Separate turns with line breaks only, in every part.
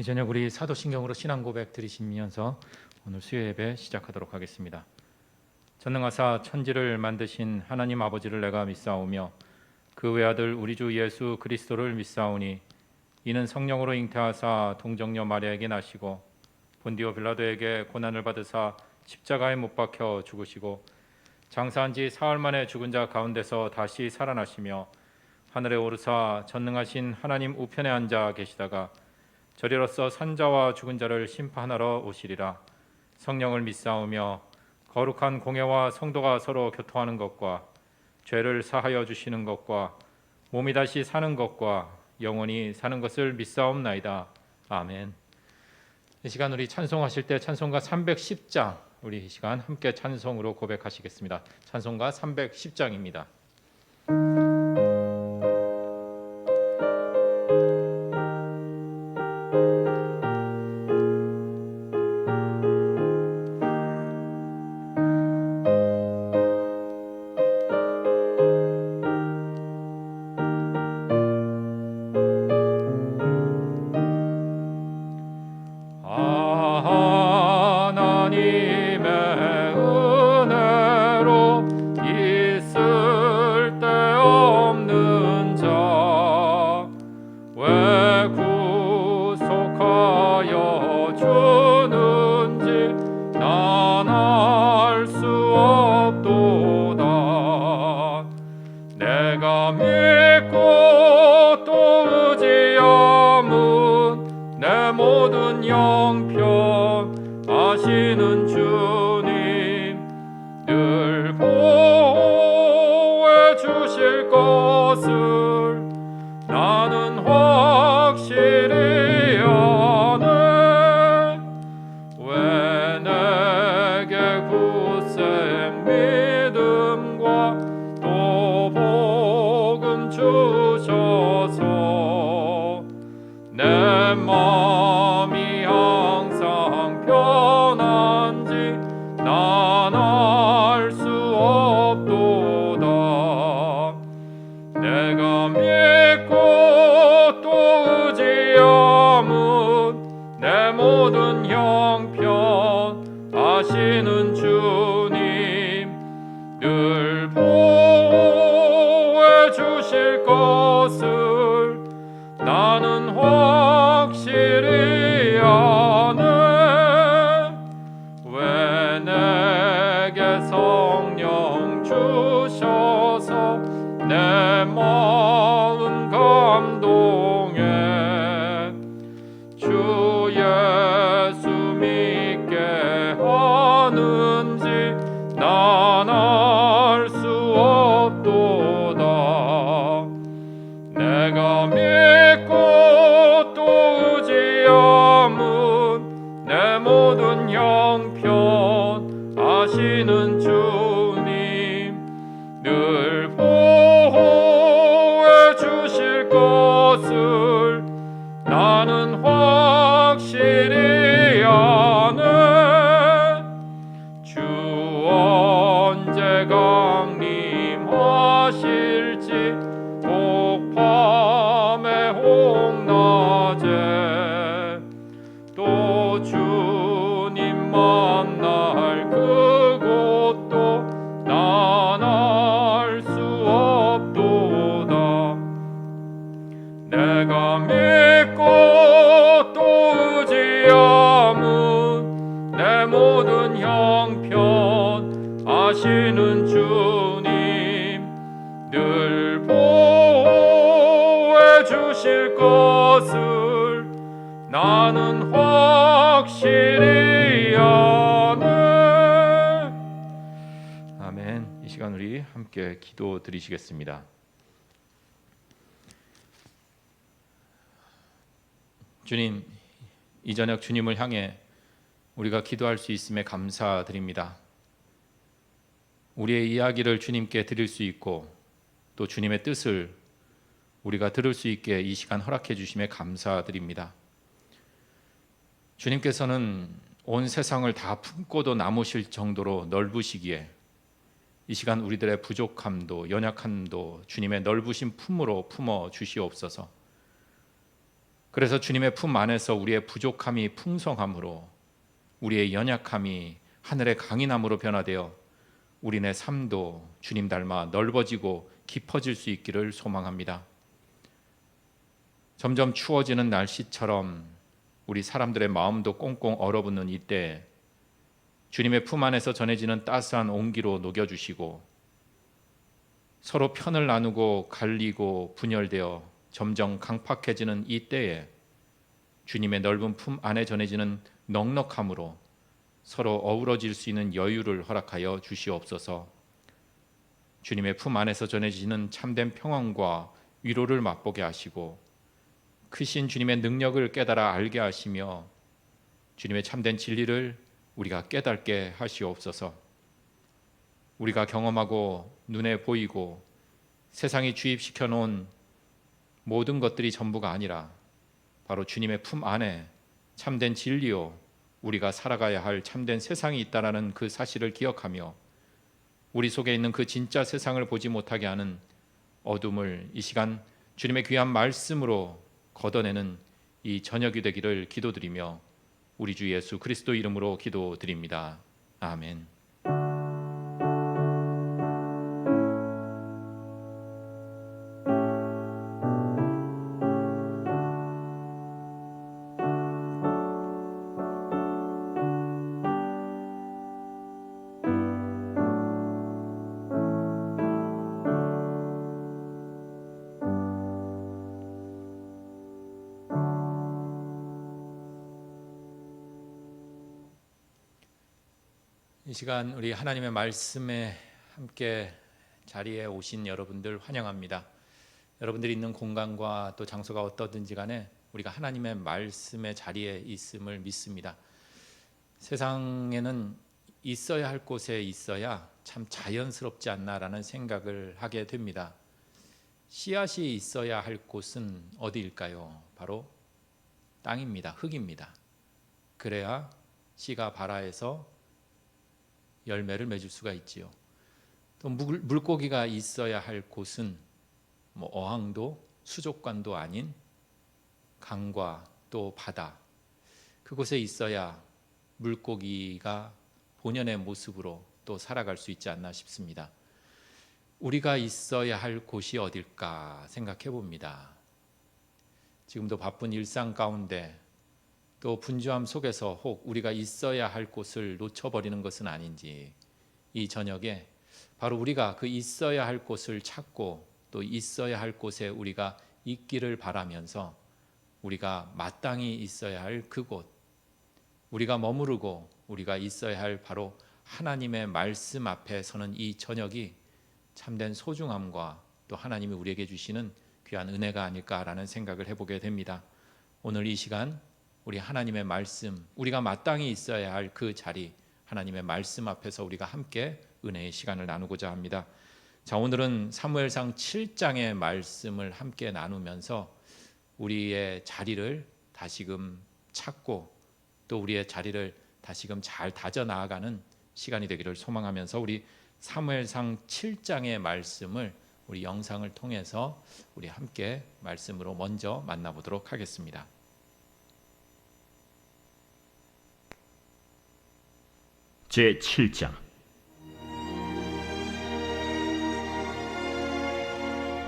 이 저녁 우리 사도신경으로 신앙 고백 드리시면서 오늘 수요 예배 시작하도록 하겠습니다. 전능하사 천지를 만드신 하나님 아버지를 내가 믿사오며 그 외아들 우리 주 예수 그리스도를 믿사오니 이는 성령으로 잉태하사 동정녀 마리아에게 나시고 본디오 빌라도에게 고난을 받으사 십자가에 못 박혀 죽으시고 장사한 지 사흘 만에 죽은 자 가운데서 다시 살아나시며 하늘에 오르사 전능하신 하나님 우편에 앉아 계시다가 저리로서 산자와 죽은 자를 심판하러 오시리라. 성령을 믿사오며 거룩한 공회와 성도가 서로 교통하는 것과 죄를 사하여 주시는 것과 몸이 다시 사는 것과 영원히 사는 것을 믿사옵나이다. 아멘. 이 시간 우리 찬송하실 때 찬송가 310장 우리 이 시간 함께 찬송으로 고백하시겠습니다. 찬송가 310장입니다. 내가 믿고 또 의지함은 내 모든 형편 아시는 주님 늘 보호해 주실 것을 나는 확실히 아네. 왜 내게 굳센 믿음과 또 복음 주셔서 내 마음이 항상 편한지 난 알 수 없도다. 내가 믿고 또 의지함은 내 모든 형편 아시는 주님 늘 보호해 주실 것을 나는 확실히 아네. 왜 내게 성령 주셔서 내 마음 감동해 주 예수 믿게 하는지 난 알 수 없도다. 내가 믿고 또 의지함은 내 모든 형편 아시는 주님 늘 보호해 주실 것을 나는 확실히 아네. 주 언제 강림하실지 혹 밤에 혹 낮에 또 주님 만날 그곳도 난 알 수 없도다. 내가 믿고 또 의지함은 내 모든 형편 아시는 주님 늘 보호해 주실 것을 나는 확실히 아네. 아멘. 이 시간 우리 함께 기도 드리시겠습니다. 주님, 이 저녁 주님을 향해 우리가 기도할 수 있음에 감사드립니다. 우리의 이야기를 주님께 드릴 수 있고 또 주님의 뜻을 우리가 들을 수 있게 이 시간 허락해 주심에 감사드립니다. 주님께서는 온 세상을 다 품고도 남으실 정도로 넓으시기에 이 시간 우리들의 부족함도 연약함도 주님의 넓으신 품으로 품어 주시옵소서. 그래서 주님의 품 안에서 우리의 부족함이 풍성함으로, 우리의 연약함이 하늘의 강인함으로 변화되어 우리네 삶도 주님 닮아 넓어지고 깊어질 수 있기를 소망합니다. 점점 추워지는 날씨처럼 우리 사람들의 마음도 꽁꽁 얼어붙는 이때 주님의 품 안에서 전해지는 따스한 온기로 녹여주시고, 서로 편을 나누고 갈리고 분열되어 점점 강팍해지는 이 때에 주님의 넓은 품 안에 전해지는 넉넉함으로 서로 어우러질 수 있는 여유를 허락하여 주시옵소서. 주님의 품 안에서 전해지는 참된 평안과 위로를 맛보게 하시고, 크신 주님의 능력을 깨달아 알게 하시며 주님의 참된 진리를 우리가 깨닫게 하시옵소서. 우리가 경험하고 눈에 보이고 세상이 주입시켜 놓은 모든 것들이 전부가 아니라 바로 주님의 품 안에 참된 진리요, 우리가 살아가야 할 참된 세상이 있다라는 그 사실을 기억하며 우리 속에 있는 그 진짜 세상을 보지 못하게 하는 어둠을 이 시간 주님의 귀한 말씀으로 걷어내는 이 저녁이 되기를 기도드리며 우리 주 예수 그리스도 이름으로 기도드립니다. 아멘. 이 시간 우리 하나님의 말씀에 함께 자리에 오신 여러분들 환영합니다. 여러분들이 있는 공간과 또 장소가 어떠든지 간에 우리가 하나님의 말씀의 자리에 있음을 믿습니다. 세상에는 있어야 할 곳에 있어야 참 자연스럽지 않나라는 생각을 하게 됩니다. 씨앗이 있어야 할 곳은 어디일까요? 바로 땅입니다. 흙입니다. 그래야 씨가 발아해서 열매를 맺을 수가 있지요. 또 물고기가 있어야 할 곳은 어항도 수족관도 아닌 강과 또 바다, 그곳에 있어야 물고기가 본연의 모습으로 또 살아갈 수 있지 않나 싶습니다. 우리가 있어야 할 곳이 어딜까 생각해 봅니다. 지금도 바쁜 일상 가운데 또 분주함 속에서 혹 우리가 있어야 할 곳을 놓쳐버리는 것은 아닌지, 이 저녁에 바로 우리가 그 있어야 할 곳을 찾고 또 있어야 할 곳에 우리가 있기를 바라면서 우리가 마땅히 있어야 할 그곳, 우리가 머무르고 우리가 있어야 할 바로 하나님의 말씀 앞에 서는 이 저녁이 참된 소중함과 또 하나님이 우리에게 주시는 귀한 은혜가 아닐까라는 생각을 해보게 됩니다. 오늘 이 시간 우리 하나님의 말씀, 우리가 마땅히 있어야 할 그 자리, 하나님의 말씀 앞에서 우리가 함께 은혜의 시간을 나누고자 합니다. 자, 오늘은 사무엘상 7장의 말씀을 함께 나누면서 우리의 자리를 다시금 찾고 또 우리의 자리를 다시금 잘 다져 나아가는 시간이 되기를 소망하면서 우리 사무엘상 7장의 말씀을 우리 영상을 통해서 우리 함께 말씀으로 먼저 만나보도록 하겠습니다.
제7장.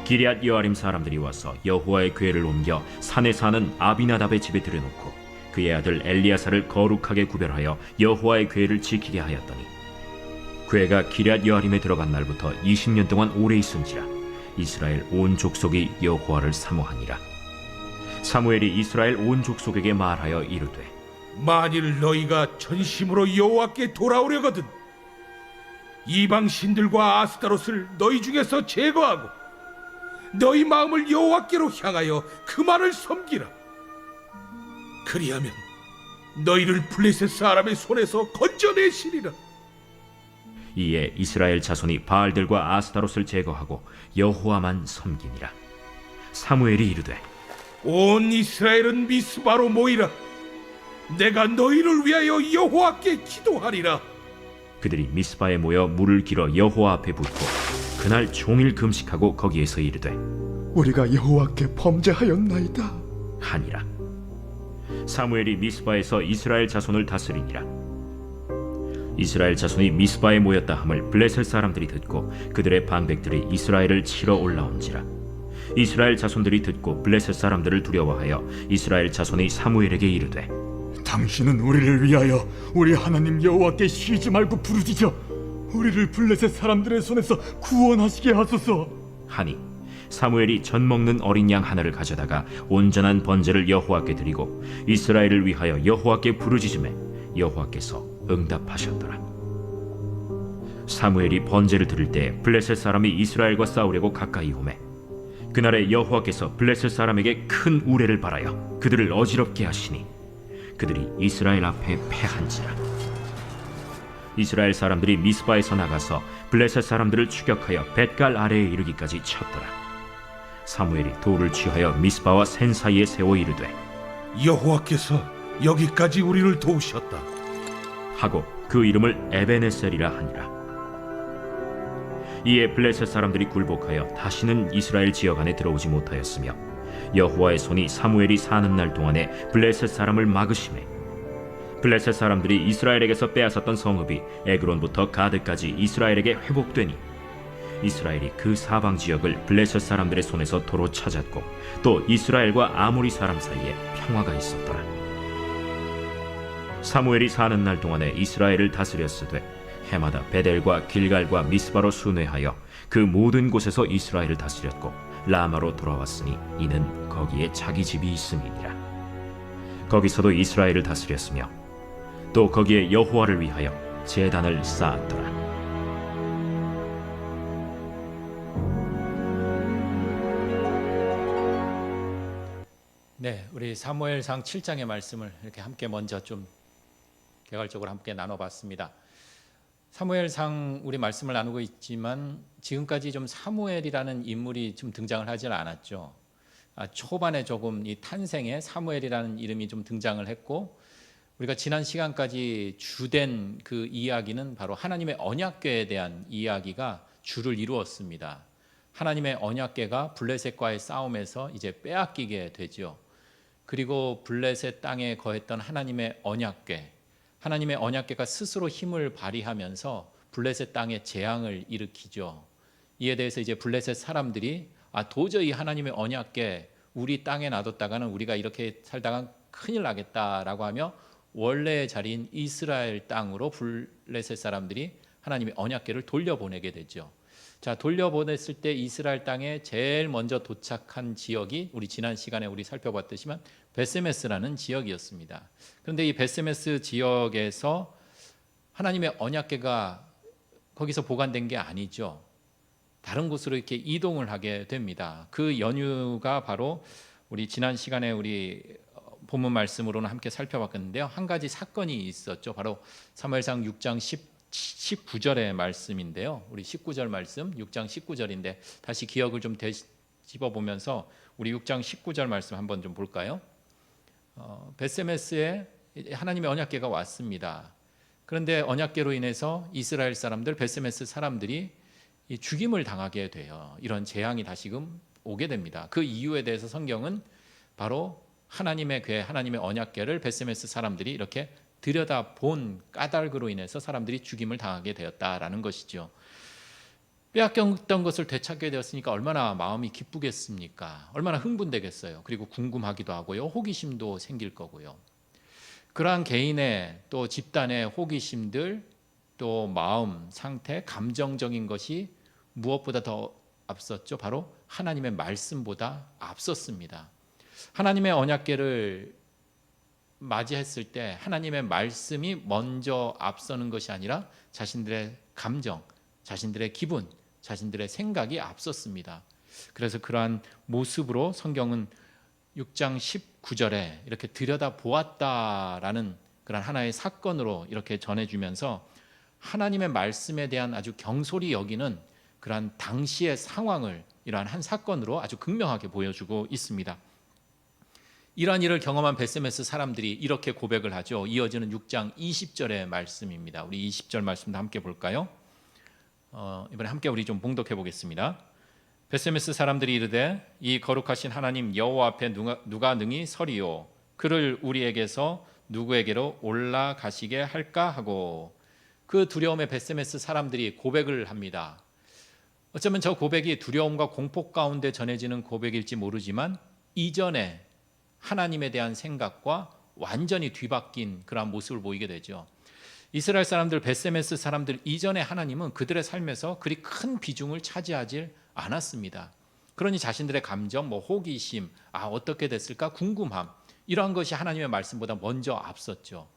기럇 여아림 사람들이 와서 여호와의 궤를 옮겨 산에 사는 아비나답의 집에 들여놓고 그의 아들 엘리야사를 거룩하게 구별하여 여호와의 궤를 지키게 하였더니, 궤가 기럇 여아림에 들어간 날부터 20년 동안 오래 있은지라 이스라엘 온 족속이 여호와를 사모하니라. 사무엘이 이스라엘 온 족속에게 말하여 이르되,
만일 너희가 전심으로 여호와께 돌아오려거든 이방 신들과 아스타롯을 너희 중에서 제거하고 너희 마음을 여호와께로 향하여 그만을 섬기라. 그리하면 너희를 블레셋 사람의 손에서 건져내시리라.
이에 이스라엘 자손이 바알들과 아스타롯을 제거하고 여호와만 섬기니라. 사무엘이 이르되,
온 이스라엘은 미스바로 모이라. 내가 너희를 위하여 여호와께 기도하리라.
그들이 미스바에 모여 물을 길어 여호와 앞에 붓고 그날 종일 금식하고 거기에서 이르되,
우리가 여호와께 범죄하였나이다
하니라. 사무엘이 미스바에서 이스라엘 자손을 다스리니라. 이스라엘 자손이 미스바에 모였다 함을 블레셋 사람들이 듣고 그들의 방백들이 이스라엘을 치러 올라온지라. 이스라엘 자손들이 듣고 블레셋 사람들을 두려워하여 이스라엘 자손이 사무엘에게 이르되
당신은 우리를 위하여 우리 하나님 여호와께 쉬지 말고 부르짖어 우리를 블레셋 사람들의 손에서 구원하시게 하소서.
하니 사무엘이 젖 먹는 어린 양 하나를 가져다가 온전한 번제를 여호와께 드리고 이스라엘을 위하여 여호와께 부르짖음에 여호와께서 응답하셨더라. 사무엘이 번제를 드릴 때 블레셋 사람이 이스라엘과 싸우려고 가까이 오매 그날에 여호와께서 블레셋 사람에게 큰 우레를 발하여 그들을 어지럽게 하시니 그들이 이스라엘 앞에 패한지라. 이스라엘 사람들이 미스바에서 나가서 블레셋 사람들을 추격하여 벳갈 아래에 이르기까지 쳤더라. 사무엘이 돌을 취하여 미스바와 센 사이에 세워 이르되
여호와께서 여기까지 우리를 도우셨다.
하고 그 이름을 에베네셀이라 하니라. 이에 블레셋 사람들이 굴복하여 다시는 이스라엘 지역 안에 들어오지 못하였으며 여호와의 손이 사무엘이 사는 날 동안에 블레셋 사람을 막으심에 블레셋 사람들이 이스라엘에게서 빼앗았던 성읍이 에그론부터 가드까지 이스라엘에게 회복되니 이스라엘이 그 사방 지역을 블레셋 사람들의 손에서 도로 찾았고 또 이스라엘과 아모리 사람 사이에 평화가 있었더라. 사무엘이 사는 날 동안에 이스라엘을 다스렸으되 해마다 베델과 길갈과 미스바로 순회하여 그 모든 곳에서 이스라엘을 다스렸고 라마로 돌아왔으니 이는 거기에 자기 집이 있음이니라. 거기서도 이스라엘을 다스렸으며 또 거기에 여호와를 위하여 제단을 쌓았더라.
네, 우리 사무엘상 7장의 말씀을 이렇게 함께 먼저 좀 개괄적으로 함께 나눠봤습니다. 사무엘상 우리 말씀을 나누고 있지만 지금까지 좀 사무엘이라는 인물이 좀 등장을 하지 않았죠. 초반에 조금 이 탄생에 사무엘이라는 이름이 좀 등장을 했고 우리가 지난 시간까지 주된 그 이야기는 바로 하나님의 언약궤에 대한 이야기가 주를 이루었습니다. 하나님의 언약궤가 블레셋과의 싸움에서 이제 빼앗기게 되죠. 그리고 블레셋 땅에 거했던 하나님의 언약궤가 스스로 힘을 발휘하면서 블레셋 땅에 재앙을 일으키죠. 이에 대해서 이제 블레셋 사람들이 도저히 하나님의 언약궤 우리 땅에 놔뒀다가는 우리가 이렇게 살다가 큰일 나겠다라고 하며 원래의 자리인 이스라엘 땅으로 블레셋 사람들이 하나님의 언약궤를 돌려보내게 되죠. 자, 돌려보냈을 때 이스라엘 땅에 제일 먼저 도착한 지역이 우리 지난 시간에 우리 살펴봤듯이만 베세메스라는 지역이었습니다. 그런데 이 베세메스 지역에서 하나님의 언약궤가 거기서 보관된 게 아니죠. 다른 곳으로 이렇게 이동을 하게 됩니다. 그 연유가 바로 우리 지난 시간에 우리 본문 말씀으로는 함께 살펴봤는데요. 한 가지 사건이 있었죠. 바로 사무엘상 6장 19절의 말씀인데요. 우리 19절 말씀 6장 19절인데 다시 기억을 좀 되짚어 보면서 우리 6장 19절 말씀 한번 좀 볼까요? 베세메스에 하나님의 언약궤가 왔습니다. 그런데 언약궤로 인해서 이스라엘 사람들, 베세메스 사람들이 죽임을 당하게 돼요. 이런 재앙이 다시금 오게 됩니다. 그 이유에 대해서 성경은 바로 하나님의 궤, 하나님의 언약궤를 베세메스 사람들이 이렇게 들여다본 까닭으로 인해서 사람들이 죽임을 당하게 되었다라는 것이죠. 빼앗겼던 것을 되찾게 되었으니까 얼마나 마음이 기쁘겠습니까? 얼마나 흥분되겠어요. 그리고 궁금하기도 하고요. 호기심도 생길 거고요. 그러한 개인의 또 집단의 호기심들, 또 마음, 상태, 감정적인 것이 무엇보다 더 앞섰죠. 바로 하나님의 말씀보다 앞섰습니다. 하나님의 언약궤를 맞이했을 때 하나님의 말씀이 먼저 앞서는 것이 아니라 자신들의 감정, 자신들의 기분, 자신들의 생각이 앞섰습니다. 그래서 그러한 모습으로 성경은 6장 19절에 이렇게 들여다보았다라는 그런 하나의 사건으로 이렇게 전해주면서 하나님의 말씀에 대한 아주 경솔히 여기는 그러한 당시의 상황을 이러한 한 사건으로 아주 극명하게 보여주고 있습니다. 이러한 일을 경험한 베세메스 사람들이 이렇게 고백을 하죠. 이어지는 6장 20절의 말씀입니다. 우리 20절 말씀도 함께 볼까요? 이번에 함께 우리 좀 봉독해 보겠습니다. 베세메스 사람들이 이르되 이 거룩하신 하나님 여호와 앞에 누가 능히 서리요 그를 우리에게서 누구에게로 올라가시게 할까 하고, 그 두려움에 벳세메스 사람들이 고백을 합니다. 어쩌면 저 고백이 두려움과 공포 가운데 전해지는 고백일지 모르지만 이전에 하나님에 대한 생각과 완전히 뒤바뀐 그러한 모습을 보이게 되죠. 이스라엘 사람들, 벳세메스 사람들 이전에 하나님은 그들의 삶에서 그리 큰 비중을 차지하지 않았습니다. 그러니 자신들의 감정, 호기심, 어떻게 됐을까 궁금함, 이러한 것이 하나님의 말씀보다 먼저 앞섰죠.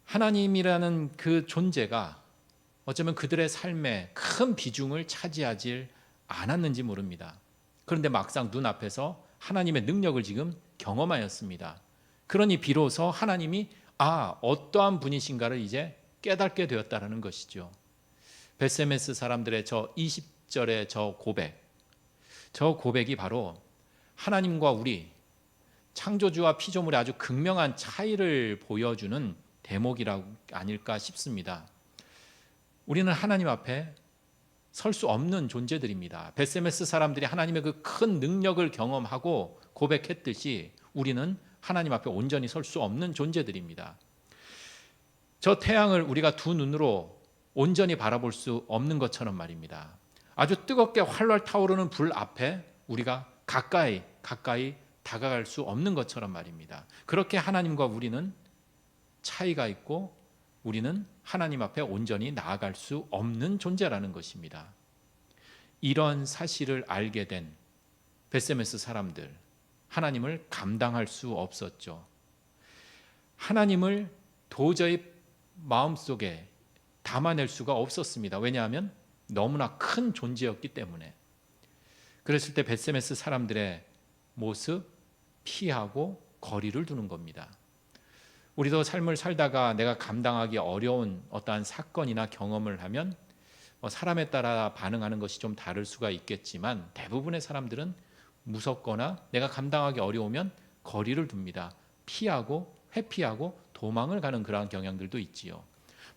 하나님이라는 그 존재가 어쩌면 그들의 삶에 큰 비중을 차지하지 않았는지 모릅니다. 그런데 막상 눈앞에서 하나님의 능력을 지금 경험하였습니다. 그러니 비로소 하나님이 어떠한 분이신가를 이제 깨닫게 되었다는 것이죠. 벳세메스 사람들의 저 20절의 저 고백이 바로 하나님과 우리 창조주와 피조물의 아주 극명한 차이를 보여주는 대목이라 아닐까 싶습니다. 우리는 하나님 앞에 설 수 없는 존재들입니다. 벳세메스 사람들이 하나님의 그 큰 능력을 경험하고 고백했듯이 우리는 하나님 앞에 온전히 설 수 없는 존재들입니다. 저 태양을 우리가 두 눈으로 온전히 바라볼 수 없는 것처럼 말입니다. 아주 뜨겁게 활활 타오르는 불 앞에 우리가 가까이 다가갈 수 없는 것처럼 말입니다. 그렇게 하나님과 우리는 차이가 있고 우리는 하나님 앞에 온전히 나아갈 수 없는 존재라는 것입니다. 이런 사실을 알게 된 벳세메스 사람들, 하나님을 감당할 수 없었죠. 하나님을 도저히 마음속에 담아낼 수가 없었습니다. 왜냐하면 너무나 큰 존재였기 때문에. 그랬을 때 벳세메스 사람들의 모습, 피하고 거리를 두는 겁니다. 우리도 삶을 살다가 내가 감당하기 어려운 어떠한 사건이나 경험을 하면 사람에 따라 반응하는 것이 좀 다를 수가 있겠지만 대부분의 사람들은 무섭거나 내가 감당하기 어려우면 거리를 둡니다. 피하고 회피하고 도망을 가는 그러한 경향들도 있지요.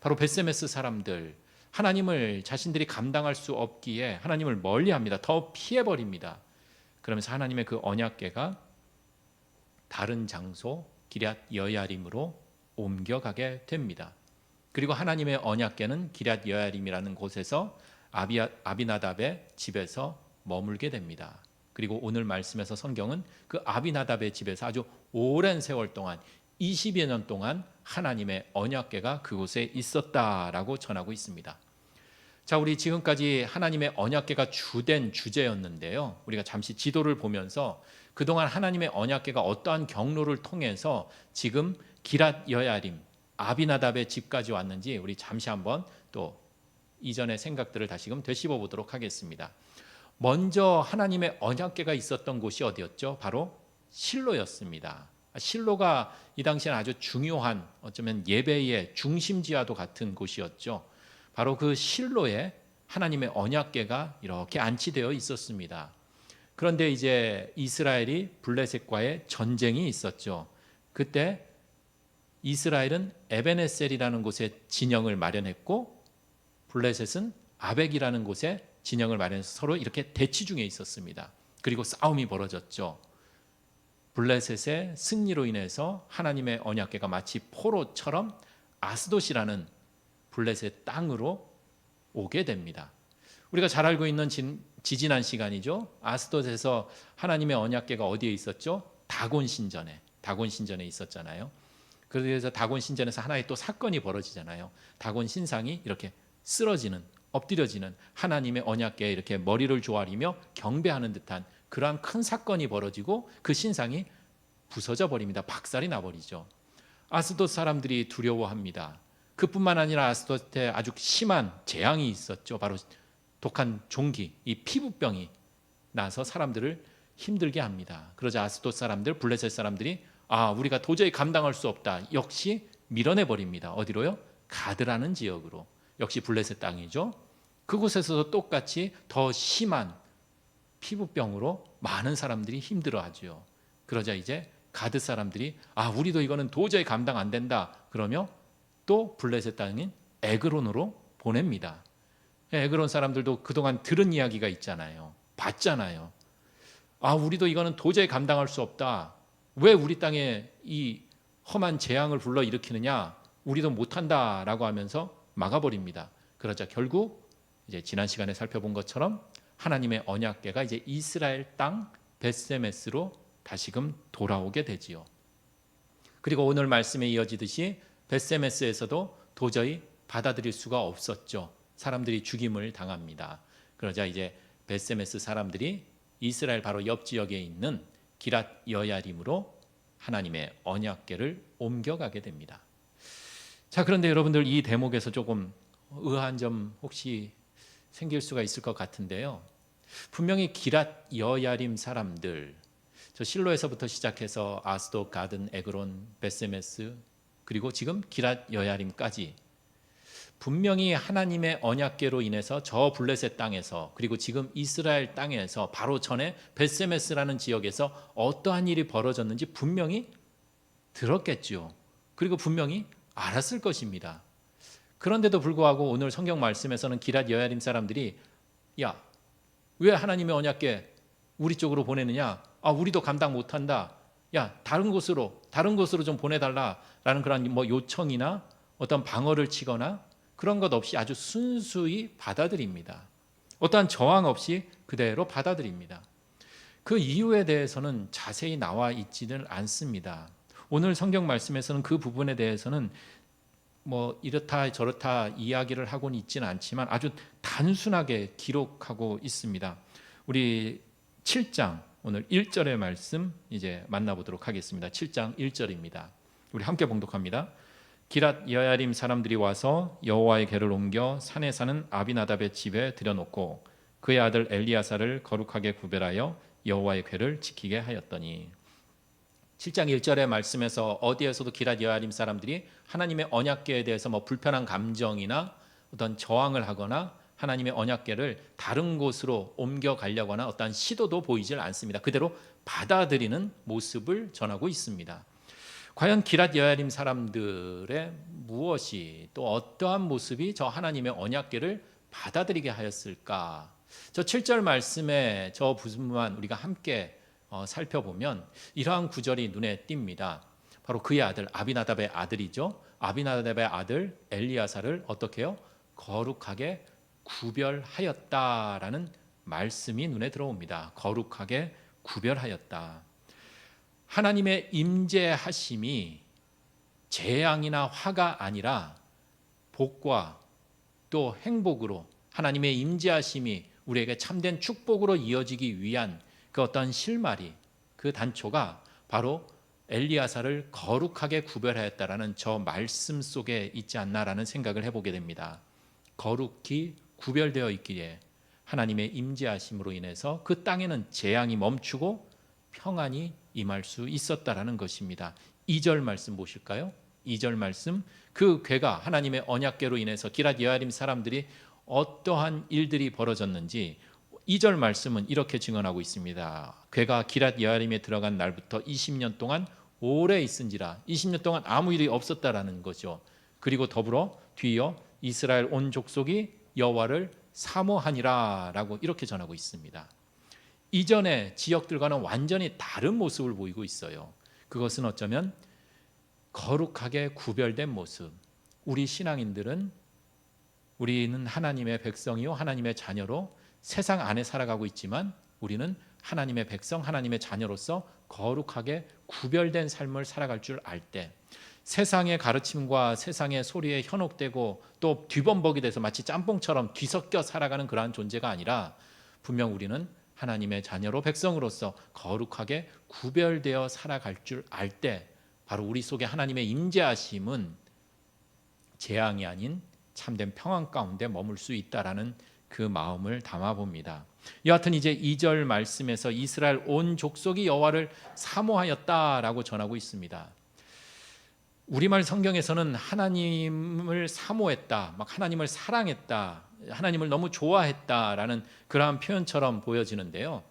바로 벳세메스 사람들, 하나님을 자신들이 감당할 수 없기에 하나님을 멀리합니다. 더 피해버립니다. 그러면서 하나님의 그 언약궤가 다른 장소 기럇 여야림으로 옮겨가게 됩니다. 그리고 하나님의 언약궤는 기럇 여야림이라는 곳에서 아비나답의 집에서 머물게 됩니다. 그리고 오늘 말씀에서 성경은 그 아비나답의 집에서 아주 오랜 세월 동안 20여 년 동안 하나님의 언약궤가 그곳에 있었다라고 전하고 있습니다. 자, 우리 지금까지 하나님의 언약궤가 주된 주제였는데요. 우리가 잠시 지도를 보면서 그동안 하나님의 언약궤가 어떠한 경로를 통해서 지금 기럇 여야림, 아비나답의 집까지 왔는지 우리 잠시 한번 또 이전의 생각들을 다시금 되짚어 보도록 하겠습니다. 먼저 하나님의 언약궤가 있었던 곳이 어디였죠? 바로 실로였습니다. 실로가 이 당시에는 아주 중요한 어쩌면 예배의 중심지와도 같은 곳이었죠. 바로 그 실로에 하나님의 언약궤가 이렇게 안치되어 있었습니다. 그런데 이제 이스라엘이 블레셋과의 전쟁이 있었죠. 그때 이스라엘은 에베네셀이라는 곳에 진영을 마련했고 블레셋은 아벡이라는 곳에 진영을 마련해서 서로 이렇게 대치 중에 있었습니다. 그리고 싸움이 벌어졌죠. 블레셋의 승리로 인해서 하나님의 언약궤가 마치 포로처럼 아스돗이라는 블레셋 땅으로 오게 됩니다. 우리가 잘 알고 있는 지지난 시간이죠. 아스돗에서 하나님의 언약궤가 어디에 있었죠? 다곤 신전에 있었잖아요. 그래서 다곤 신전에서 하나의 또 사건이 벌어지잖아요. 다곤 신상이 이렇게 쓰러지는, 엎드려지는, 하나님의 언약궤에 이렇게 머리를 조아리며 경배하는 듯한 그러한 큰 사건이 벌어지고 그 신상이 부서져 버립니다. 박살이 나버리죠. 아스돗 사람들이 두려워합니다. 그뿐만 아니라 아스돗에 아주 심한 재앙이 있었죠. 바로 독한 종기, 이 피부병이 나서 사람들을 힘들게 합니다. 그러자 아스돗 사람들, 블레셋 사람들이 우리가 도저히 감당할 수 없다. 역시 밀어내버립니다. 어디로요? 가드라는 지역으로. 역시 블레셋 땅이죠. 그곳에서도 똑같이 더 심한 피부병으로 많은 사람들이 힘들어하죠. 그러자 이제 가드 사람들이 우리도 이거는 도저히 감당 안 된다. 그러며 또 블레셋 땅인 에그론으로 보냅니다. 에그론 사람들도 그동안 들은 이야기가 있잖아요. 봤잖아요. 우리도 이거는 도저히 감당할 수 없다. 왜 우리 땅에 이 험한 재앙을 불러 일으키느냐? 우리도 못한다라고 하면서 막아버립니다. 그러자 결국 이제 지난 시간에 살펴본 것처럼 하나님의 언약궤가 이제 이스라엘 땅 벳세메스로 다시금 돌아오게 되지요. 그리고 오늘 말씀에 이어지듯이 벳세메스에서도 도저히 받아들일 수가 없었죠. 사람들이 죽임을 당합니다. 그러자 이제 벳세메스 사람들이 이스라엘 바로 옆 지역에 있는 기랏 여야림으로 하나님의 언약궤를 옮겨가게 됩니다. 자, 그런데 여러분들 이 대목에서 조금 의아한 점 혹시 생길 수가 있을 것 같은데요. 분명히 기랏 여야림 사람들, 저 실로에서부터 시작해서 아스돗, 가든, 에그론, 벳세메스, 그리고 지금 기랏 여야림까지 분명히 하나님의 언약궤로 인해서 저 블레셋 땅에서, 그리고 지금 이스라엘 땅에서 바로 전에 벳세메스라는 지역에서 어떠한 일이 벌어졌는지 분명히 들었겠죠. 그리고 분명히 알았을 것입니다. 그런데도 불구하고 오늘 성경 말씀에서는 기랏 여야림 사람들이 야, 왜 하나님의 언약궤 우리 쪽으로 보내느냐? 아, 우리도 감당 못한다. 야, 다른 곳으로 좀 보내달라라는 그런 요청이나 어떤 방어를 치거나 그런 것 없이 아주 순수히 받아들입니다. 어떠한 저항 없이 그대로 받아들입니다. 그 이유에 대해서는 자세히 나와 있지는 않습니다. 오늘 성경 말씀에서는 그 부분에 대해서는 이렇다 저렇다 이야기를 하고는 있지는 않지만 아주 단순하게 기록하고 있습니다. 우리 7장 오늘 1절의 말씀 이제 만나보도록 하겠습니다. 7장 1절입니다. 우리 함께 봉독합니다. 기랏 여야림 사람들이 와서 여호와의 궤를 옮겨 산에 사는 아비나답의 집에 들여놓고 그의 아들 엘리야사를 거룩하게 구별하여 여호와의 궤를 지키게 하였더니. 7장 1절의 말씀에서 어디에서도 기랏 여야림 사람들이 하나님의 언약궤에 대해서 불편한 감정이나 어떤 저항을 하거나 하나님의 언약궤를 다른 곳으로 옮겨가려고 하는 어떤 시도도 보이질 않습니다. 그대로 받아들이는 모습을 전하고 있습니다. 과연 기랏 여야림 사람들의 무엇이 또 어떠한 모습이 저 하나님의 언약궤를 받아들이게 하였을까? 저 7절 말씀에 저 부분만 우리가 함께 살펴보면 이러한 구절이 눈에 띕니다. 바로 그의 아들 아비나답의 아들이죠. 아비나답의 아들 엘리야사를 어떻게 해요? 거룩하게 구별하였다라는 말씀이 눈에 들어옵니다. 거룩하게 구별하였다. 하나님의 임재하심이 재앙이나 화가 아니라 복과 또 행복으로 하나님의 임재하심이 우리에게 참된 축복으로 이어지기 위한 그 어떤 실마리, 그 단초가 바로 엘리야사를 거룩하게 구별하였다라는 저 말씀 속에 있지 않나라는 생각을 해보게 됩니다. 거룩히 구별되어 있기에 하나님의 임재하심으로 인해서 그 땅에는 재앙이 멈추고 평안이 임할 수 있었다라는 것입니다. 2절 말씀 보실까요? 2절 말씀, 그 궤가 하나님의 언약궤로 인해서 기랏 여야림 사람들이 어떠한 일들이 벌어졌는지 2절 말씀은 이렇게 증언하고 있습니다. 궤가 기랏 여야림에 들어간 날부터 20년 동안 오래 있은지라. 20년 동안 아무 일이 없었다라는 거죠. 그리고 더불어 뒤이어 이스라엘 온 족속이 여호와를 사모하니라 라고 이렇게 전하고 있습니다. 이전의 지역들과는 완전히 다른 모습을 보이고 있어요. 그것은 어쩌면 거룩하게 구별된 모습. 우리 신앙인들은 우리는 하나님의 백성이요 하나님의 자녀로 세상 안에 살아가고 있지만 우리는 하나님의 백성, 하나님의 자녀로서 거룩하게 구별된 삶을 살아갈 줄 알 때 세상의 가르침과 세상의 소리에 현혹되고 또 뒤범벅이 돼서 마치 짬뽕처럼 뒤섞여 살아가는 그러한 존재가 아니라 분명 우리는 하나님의 자녀로 백성으로서 거룩하게 구별되어 살아갈 줄 알 때 바로 우리 속에 하나님의 임재하심은 재앙이 아닌 참된 평안 가운데 머물 수 있다라는 그 마음을 담아봅니다. 여하튼 이제 2절 말씀에서 이스라엘 온 족속이 여호와를 사모하였다라고 전하고 있습니다. 우리말 성경에서는 하나님을 사모했다, 막 하나님을 사랑했다, 하나님을 너무 좋아했다라는 그러한 표현처럼 보여지는데요.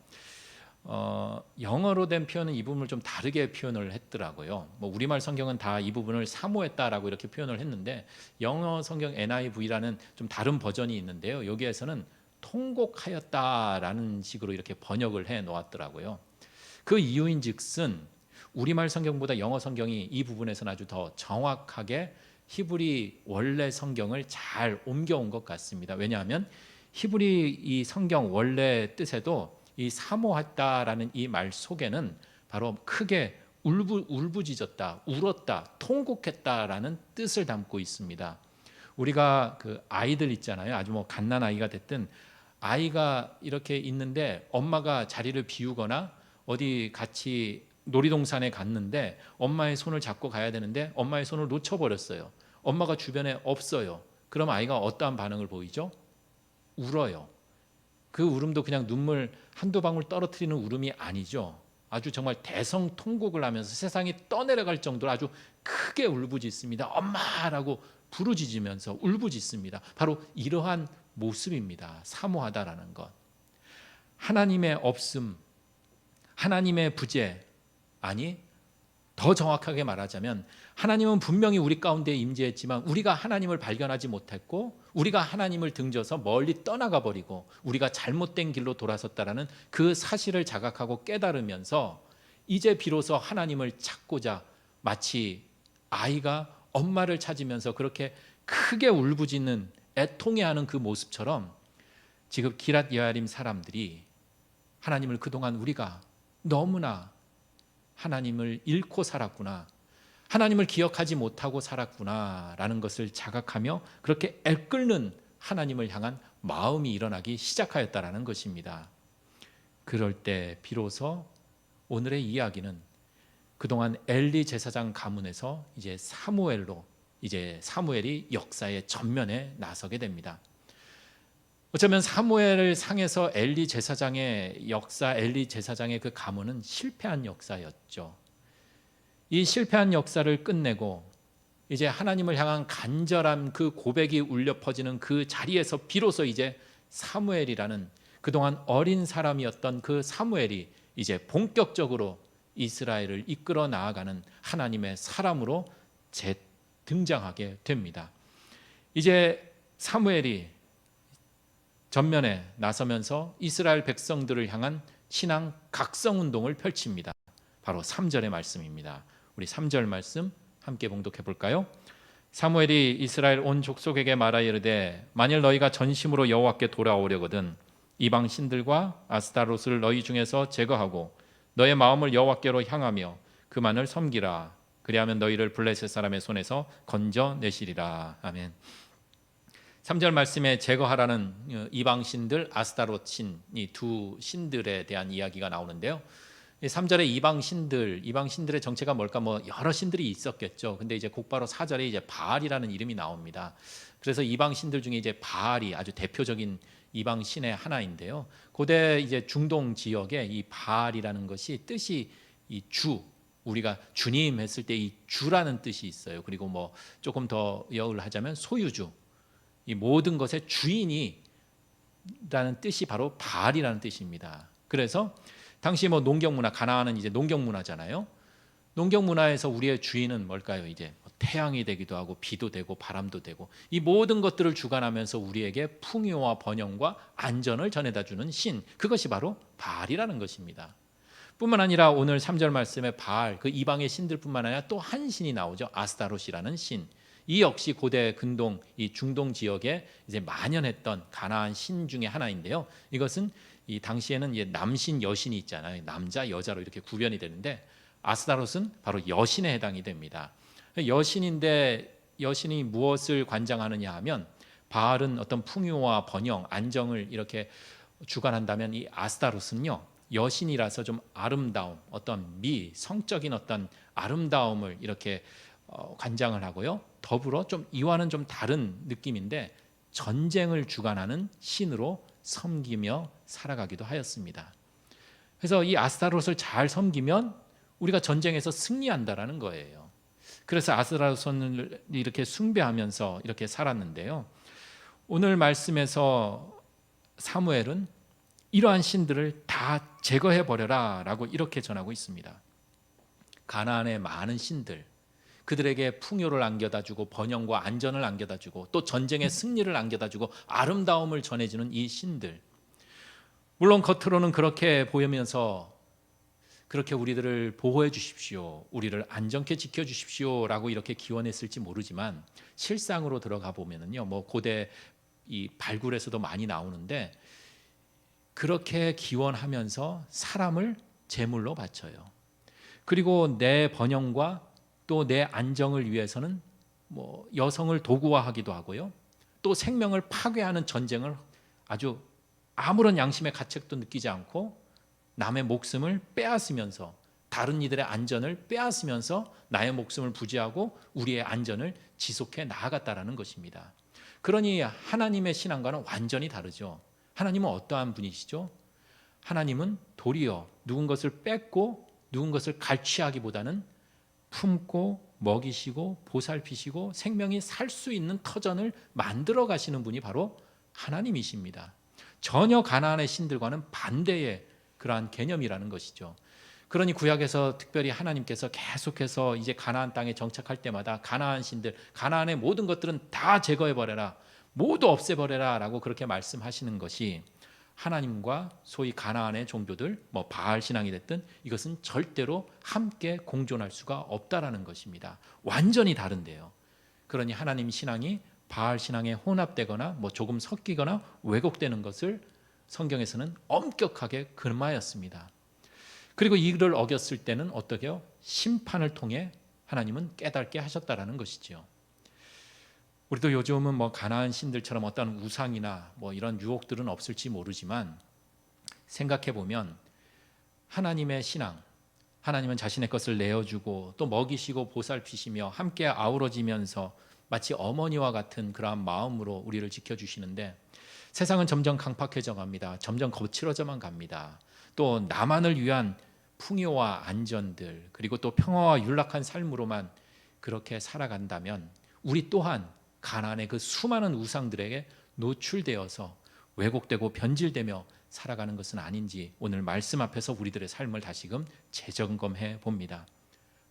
영어로 된 표현은 이 부분을 좀 다르게 표현을 했더라고요. 우리말 성경은 다 이 부분을 사모했다라고 이렇게 표현을 했는데 영어 성경 NIV라는 좀 다른 버전이 있는데요. 여기에서는 통곡하였다라는 식으로 이렇게 번역을 해 놓았더라고요. 그 이유인즉슨 우리말 성경보다 영어 성경이 이 부분에서는 아주 더 정확하게 히브리 원래 성경을 잘 옮겨온 것 같습니다. 왜냐하면 히브리 이 성경 원래 뜻에도 이 사모했다라는 이 말 속에는 바로 크게 울부짖었다, 울었다, 통곡했다라는 뜻을 담고 있습니다. 우리가 그 아이들 있잖아요. 아주 뭐 갓난 아이가 됐든 아이가 이렇게 있는데 엄마가 자리를 비우거나 어디 같이 놀이동산에 갔는데 엄마의 손을 잡고 가야 되는데 엄마의 손을 놓쳐버렸어요. 엄마가 주변에 없어요. 그럼 아이가 어떠한 반응을 보이죠? 울어요. 그 울음도 그냥 눈물 한두 방울 떨어뜨리는 울음이 아니죠. 아주 정말 대성통곡을 하면서 세상이 떠내려갈 정도로 아주 크게 울부짖습니다. 엄마라고 부르짖으면서 울부짖습니다. 바로 이러한 모습입니다. 사모하다라는 것. 하나님의 없음, 하나님의 부재, 아니 더 정확하게 말하자면 하나님은 분명히 우리 가운데 임재했지만 우리가 하나님을 발견하지 못했고 우리가 하나님을 등져서 멀리 떠나가 버리고 우리가 잘못된 길로 돌아섰다라는 그 사실을 자각하고 깨달으면서 이제 비로소 하나님을 찾고자 마치 아이가 엄마를 찾으면서 그렇게 크게 울부짖는 애통해하는 그 모습처럼 지금 기랏 여아림 사람들이 하나님을 그동안 우리가 너무나 하나님을 잃고 살았구나, 하나님을 기억하지 못하고 살았구나 라는 것을 자각하며 그렇게 애끓는 하나님을 향한 마음이 일어나기 시작하였다라는 것입니다. 그럴 때 비로소 오늘의 이야기는 그동안 엘리 제사장 가문에서 이제 사무엘로 이제 사무엘이 역사의 전면에 나서게 됩니다. 어쩌면 사무엘 상에서 엘리 제사장의 역사, 엘리 제사장의 그 가문은 실패한 역사였죠. 이 실패한 역사를 끝내고 이제 하나님을 향한 간절한 그 고백이 울려 퍼지는 그 자리에서 비로소 이제 사무엘이라는 그동안 어린 사람이었던 그 사무엘이 이제 본격적으로 이스라엘을 이끌어 나아가는 하나님의 사람으로 재등장하게 됩니다. 이제 사무엘이 전면에 나서면서 이스라엘 백성들을 향한 신앙 각성운동을 펼칩니다. 바로 3절의 말씀입니다. 우리 3절 말씀 함께 봉독해 볼까요? 사무엘이 이스라엘 온 족속에게 말하여 이르되 만일 너희가 전심으로 여호와께 돌아오려거든 이방 신들과 아스타롯을 너희 중에서 제거하고 너의 마음을 여호와께로 향하며 그만을 섬기라. 그리하면 너희를 블레셋 사람의 손에서 건져내시리라. 아멘. 3절 말씀에 제거하라는 이방 신들, 아스타롯 신, 이 두 신들에 대한 이야기가 나오는데요. 3절에 이방 신들의 정체가 뭘까? 뭐 여러 신들이 있었겠죠. 근데 이제 곧바로 4절에 이제 바알이라는 이름이 나옵니다. 그래서 이방 신들 중에 이제 바알이 아주 대표적인 이방 신의 하나인데요. 고대 이제 중동 지역에 이 바알이라는 것이 뜻이 이 주, 우리가 주님 했을 때 이 주라는 뜻이 있어요. 그리고 뭐 조금 더 여을 하자면 소유주, 이 모든 것의 주인이라는 뜻이 바로 바알이라는 뜻입니다. 그래서 당시 뭐 농경 문화, 가나안은 이제 농경 문화잖아요. 농경 문화에서 우리의 주인은 뭘까요? 이제 태양이 되기도 하고 비도 되고 바람도 되고 이 모든 것들을 주관하면서 우리에게 풍요와 번영과 안전을 전해다 주는 신, 그것이 바로 바알이라는 것입니다. 뿐만 아니라 오늘 3절 말씀에 바알, 그 이방의 신들뿐만 아니라 또 한 신이 나오죠. 아스타롯이라는 신. 이 역시 고대 근동, 이 중동 지역에 이제 만연했던 가나안 신 중에 하나인데요. 이것은 이 당시에는 이제 남신 여신이 있잖아요. 남자 여자로 이렇게 구별이 되는데 아스타롯은 바로 여신에 해당이 됩니다. 여신인데 여신이 무엇을 관장하느냐 하면 바알은 어떤 풍요와 번영, 안정을 이렇게 주관한다면 이 아스타롯은요 여신이라서 좀 아름다움, 어떤 미, 성적인 어떤 아름다움을 이렇게 관장을 하고요. 더불어 좀 이와는 좀 다른 느낌인데 전쟁을 주관하는 신으로 섬기며 살아가기도 하였습니다. 그래서 이 아스타롯을 잘 섬기면 우리가 전쟁에서 승리한다라는 거예요. 그래서 아스타롯을 이렇게 숭배하면서 이렇게 살았는데요. 오늘 말씀에서 사무엘은 이러한 신들을 다 제거해 버려라 라고 이렇게 전하고 있습니다. 가나안의 많은 신들, 그들에게 풍요를 안겨다 주고 번영과 안전을 안겨다 주고 또 전쟁의 승리를 안겨다 주고 아름다움을 전해주는 이 신들, 물론 겉으로는 그렇게 보이면서 그렇게 우리들을 보호해 주십시오, 우리를 안전케 지켜 주십시오라고 이렇게 기원했을지 모르지만 실상으로 들어가 보면은요, 뭐 고대 이 발굴에서도 많이 나오는데 그렇게 기원하면서 사람을 제물로 바쳐요. 그리고 내 번영과 또 내 안정을 위해서는 뭐 여성을 도구화하기도 하고요. 또 생명을 파괴하는 전쟁을 아주 아무런 양심의 가책도 느끼지 않고 남의 목숨을 빼앗으면서 다른 이들의 안전을 빼앗으면서 나의 목숨을 부지하고 우리의 안전을 지속해 나아갔다라는 것입니다. 그러니 하나님의 신앙과는 완전히 다르죠. 하나님은 어떠한 분이시죠? 하나님은 도리어 누군 것을 뺏고 누군 것을 갈취하기보다는 품고 먹이시고 보살피시고 생명이 살 수 있는 터전을 만들어 가시는 분이 바로 하나님이십니다. 전혀 가나안의 신들과는 반대의 그러한 개념이라는 것이죠. 그러니 구약에서 특별히 하나님께서 계속해서 이제 가나안 땅에 정착할 때마다 가나안 신들, 가나안의 모든 것들은 다 제거해버려라, 모두 없애버려라 라고 그렇게 말씀하시는 것이 하나님과 소위 가나안의 종교들, 뭐 바알 신앙이 됐든 이것은 절대로 함께 공존할 수가 없다라는 것입니다. 완전히 다른데요. 그러니 하나님 신앙이 바알 신앙에 혼합되거나 뭐 조금 섞이거나 왜곡되는 것을 성경에서는 엄격하게 금하였습니다. 그리고 이를 어겼을 때는 어떻게요? 심판을 통해 하나님은 깨닫게 하셨다라는 것이지요. 우리도 요즘은 뭐 가나안 신들처럼 어떤 우상이나 뭐 이런 유혹들은 없을지 모르지만 생각해 보면 하나님의 신앙, 하나님은 자신의 것을 내어주고 또 먹이시고 보살피시며 함께 아우러지면서 마치 어머니와 같은 그러한 마음으로 우리를 지켜주시는데 세상은 점점 강팍해져 갑니다. 점점 거칠어져만 갑니다. 또 나만을 위한 풍요와 안전들 그리고 또 평화와 윤락한 삶으로만 그렇게 살아간다면 우리 또한 가나안의 그 수많은 우상들에게 노출되어서 왜곡되고 변질되며 살아가는 것은 아닌지 오늘 말씀 앞에서 우리들의 삶을 다시금 재점검해 봅니다.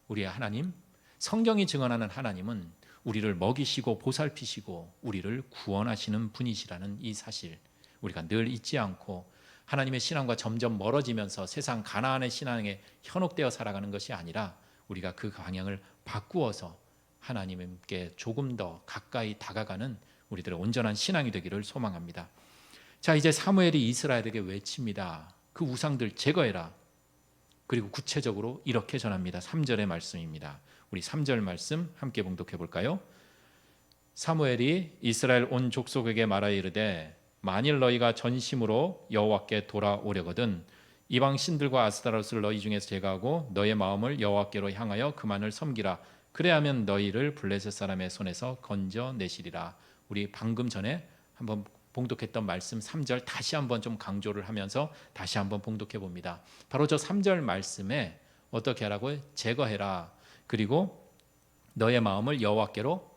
우리의 하나님, 성경이 증언하는 하나님은 우리를 먹이시고 보살피시고 우리를 구원하시는 분이시라는 이 사실 우리가 늘 잊지 않고 하나님의 신앙과 점점 멀어지면서 세상 가나안의 신앙에 현혹되어 살아가는 것이 아니라 우리가 그 방향을 바꾸어서 하나님께 조금 더 가까이 다가가는 우리들의 온전한 신앙이 되기를 소망합니다. 자, 이제 사무엘이 이스라엘에게 외칩니다. 그 우상들 제거해라. 그리고 구체적으로 이렇게 전합니다. 3절의 말씀입니다. 우리 3절 말씀 함께 봉독해 볼까요? 사무엘이 이스라엘 온 족속에게 말하여 이르되 만일 너희가 전심으로 여호와께 돌아오려거든 이방 신들과 아스타롯을 너희 중에서 제거하고 너의 마음을 여호와께로 향하여 그만을 섬기라. 그래야면 너희를 블레셋 사람의 손에서 건져내시리라. 우리 방금 전에 한번 봉독했던 말씀 3절 다시 한번 좀 강조를 하면서 다시 한번 봉독해 봅니다. 바로 저 3절 말씀에 어떻게 하라고요? 제거해라. 그리고 너의 마음을 여호와께로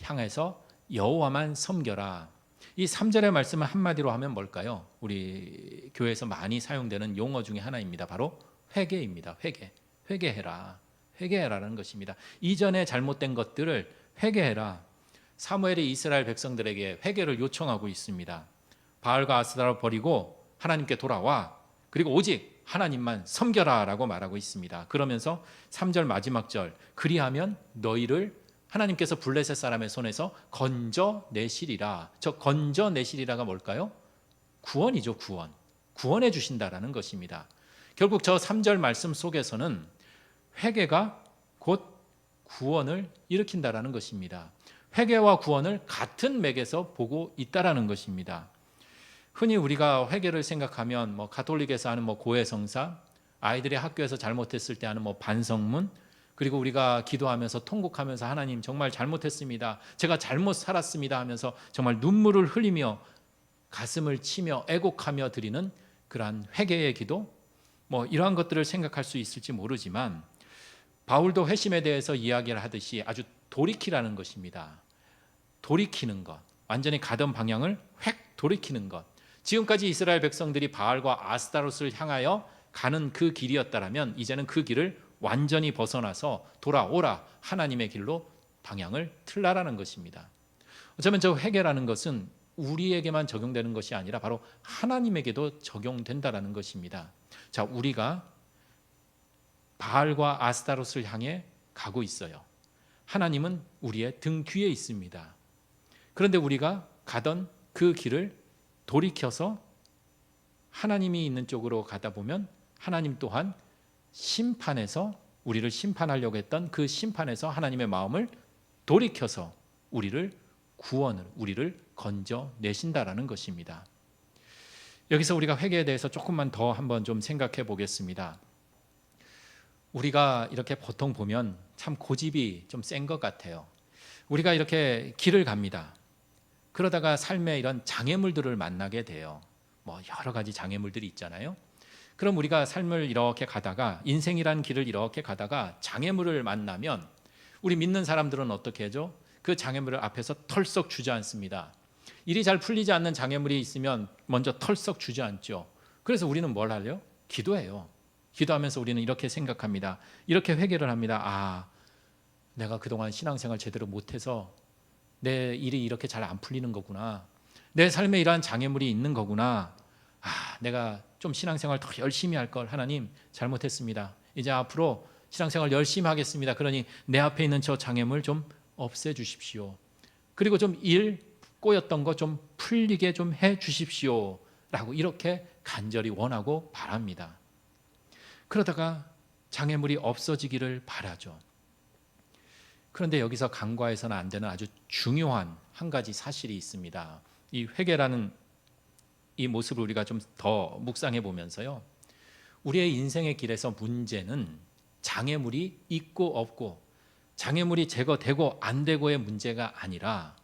향해서 여호와만 섬겨라. 이 3절의 말씀을 한마디로 하면 뭘까요? 우리 교회에서 많이 사용되는 용어 중에 하나입니다. 바로 회개입니다. 회개해라. 회개해라라는 것입니다. 이전에 잘못된 것들을 회개해라. 사무엘이 이스라엘 백성들에게 회개를 요청하고 있습니다. 바알과 아스타를 버리고 하나님께 돌아와. 그리고 오직 하나님만 섬겨라 라고 말하고 있습니다. 그러면서 3절 마지막 절 그리하면 너희를 하나님께서 블레셋 사람의 손에서 건져내시리라. 저 건져내시리라가 뭘까요? 구원이죠. 구원해 주신다라는 것입니다. 결국 저 3절 말씀 속에서는 회개가 곧 구원을 일으킨다라는 것입니다. 회개와 구원을 같은 맥에서 보고 있다라는 것입니다. 흔히 우리가 회개를 생각하면 뭐 가톨릭에서 하는 뭐 고해성사, 아이들이 학교에서 잘못했을 때 하는 뭐 반성문, 그리고 우리가 기도하면서 통곡하면서 하나님 정말 잘못했습니다. 제가 잘못 살았습니다 하면서 정말 눈물을 흘리며 가슴을 치며 애곡하며 드리는 그러한 회개의 기도, 뭐 이러한 것들을 생각할 수 있을지 모르지만 바울도 회심에 대해서 이야기를 하듯이 아주 돌이키라는 것입니다. 돌이키는 것, 완전히 가던 방향을 획 돌이키는 것. 지금까지 이스라엘 백성들이 바알과 아스타롯을 향하여 가는 그 길이었다라면 이제는 그 길을 완전히 벗어나서 돌아오라, 하나님의 길로 방향을 틀라라는 것입니다. 어쩌면 저 회개라는 것은 우리에게만 적용되는 것이 아니라 바로 하나님에게도 적용된다라는 것입니다. 자, 우리가 바알과 아스타롯을 향해 가고 있어요. 하나님은 우리의 등 뒤에 있습니다. 그런데 우리가 가던 그 길을 돌이켜서 하나님이 있는 쪽으로 가다 보면 하나님 또한 심판에서 우리를 심판하려고 했던 그 심판에서 하나님의 마음을 돌이켜서 우리를 건져내신다라는 것입니다. 여기서 우리가 회개에 대해서 조금만 더 한번 좀 생각해 보겠습니다. 우리가 이렇게 보통 보면 참 고집이 좀 센 것 같아요. 우리가 이렇게 길을 갑니다. 그러다가 삶에 이런 장애물들을 만나게 돼요. 뭐 여러 가지 장애물들이 있잖아요. 그럼 우리가 삶을 이렇게 가다가 인생이란 길을 이렇게 가다가 장애물을 만나면 우리 믿는 사람들은 어떻게 하죠? 그 장애물을 앞에서 털썩 주저앉습니다. 일이 잘 풀리지 않는 장애물이 있으면 먼저 털썩 주저앉죠. 그래서 우리는 뭘 하려? 기도해요. 기도하면서 우리는 이렇게 생각합니다. 이렇게 회개를 합니다. 내가 그동안 신앙생활 제대로 못해서 내 일이 이렇게 잘 안 풀리는 거구나. 내 삶에 이러한 장애물이 있는 거구나. 내가 좀 신앙생활 더 열심히 할 걸. 하나님 잘못했습니다. 이제 앞으로 신앙생활 열심히 하겠습니다. 그러니 내 앞에 있는 저 장애물 좀 없애주십시오. 그리고 좀 일 꼬였던 거 좀 풀리게 좀 해주십시오. 라고 이렇게 간절히 원하고 바랍니다. 그러다가 장애물이 없어지기를 바라죠. 그런데 여기서 간과해서는 안 되는 아주 중요한 한 가지 사실이 있습니다. 이 회개라는 이 모습을 우리가 좀 더 묵상해 보면서요. 우리의 인생의 길에서 문제는 장애물이 있고 없고 장애물이 제거되고 안 되고의 문제가 아니라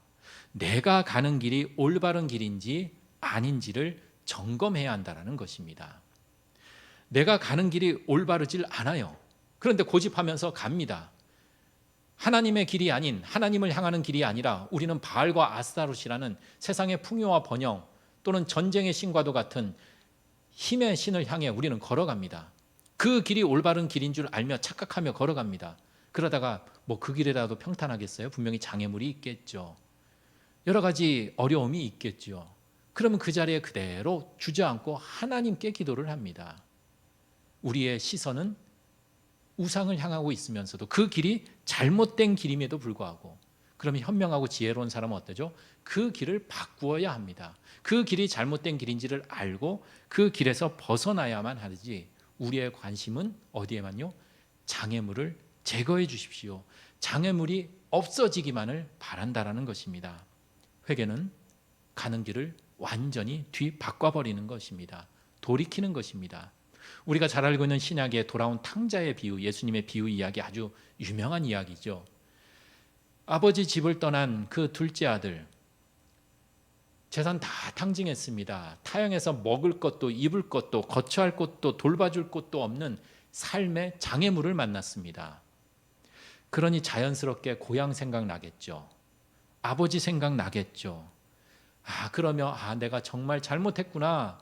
내가 가는 길이 올바른 길인지 아닌지를 점검해야 한다는 것입니다. 내가 가는 길이 올바르질 않아요. 그런데 고집하면서 갑니다. 하나님의 길이 아닌, 하나님을 향하는 길이 아니라 우리는 바알과 아스타롯이라는 세상의 풍요와 번영 또는 전쟁의 신과도 같은 힘의 신을 향해 우리는 걸어갑니다. 그 길이 올바른 길인 줄 알며 착각하며 걸어갑니다. 그러다가 뭐 그 길이라도 평탄하겠어요? 분명히 장애물이 있겠죠. 여러 가지 어려움이 있겠죠. 그러면 그 자리에 그대로 주저앉고 하나님께 기도를 합니다. 우리의 시선은 우상을 향하고 있으면서도 그 길이 잘못된 길임에도 불구하고, 그러면 현명하고 지혜로운 사람은 어때죠? 그 길을 바꾸어야 합니다. 그 길이 잘못된 길인지를 알고 그 길에서 벗어나야만 하지, 우리의 관심은 어디에만요? 장애물을 제거해 주십시오. 장애물이 없어지기만을 바란다라는 것입니다. 회개는 가는 길을 완전히 뒤바꿔버리는 것입니다. 돌이키는 것입니다. 우리가 잘 알고 있는 신약의 돌아온 탕자의 비유, 예수님의 비유 이야기, 아주 유명한 이야기죠. 아버지 집을 떠난 그 둘째 아들, 재산 다 탕진했습니다. 타향에서 먹을 것도 입을 것도 거처할 곳도 돌봐줄 곳도 없는 삶의 장애물을 만났습니다. 그러니 자연스럽게 고향 생각나겠죠. 아버지 생각나겠죠. 그러면 내가 정말 잘못했구나.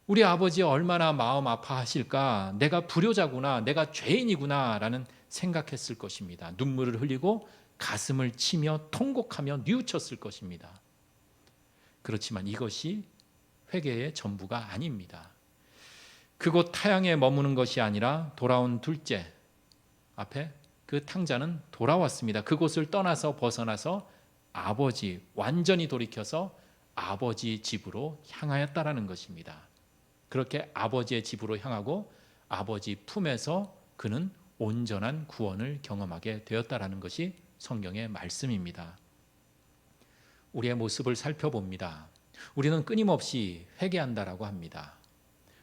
우리 아버지 얼마나 마음 아파하실까. 내가 불효자구나. 내가 죄인이구나 라는 생각했을 것입니다. 눈물을 흘리고 가슴을 치며 통곡하며 뉘우쳤을 것입니다. 그렇지만 이것이 회개의 전부가 아닙니다. 그곳 타향에 머무는 것이 아니라 돌아온 둘째 앞에 그 탕자는 돌아왔습니다. 그곳을 떠나서 벗어나서 아버지, 완전히 돌이켜서 아버지 집으로 향하였다라는 것입니다. 그렇게 아버지의 집으로 향하고 아버지 품에서 그는 온전한 구원을 경험하게 되었다라는 것이 성경의 말씀입니다. 우리의 모습을 살펴봅니다. 우리는 끊임없이 회개한다라고 합니다.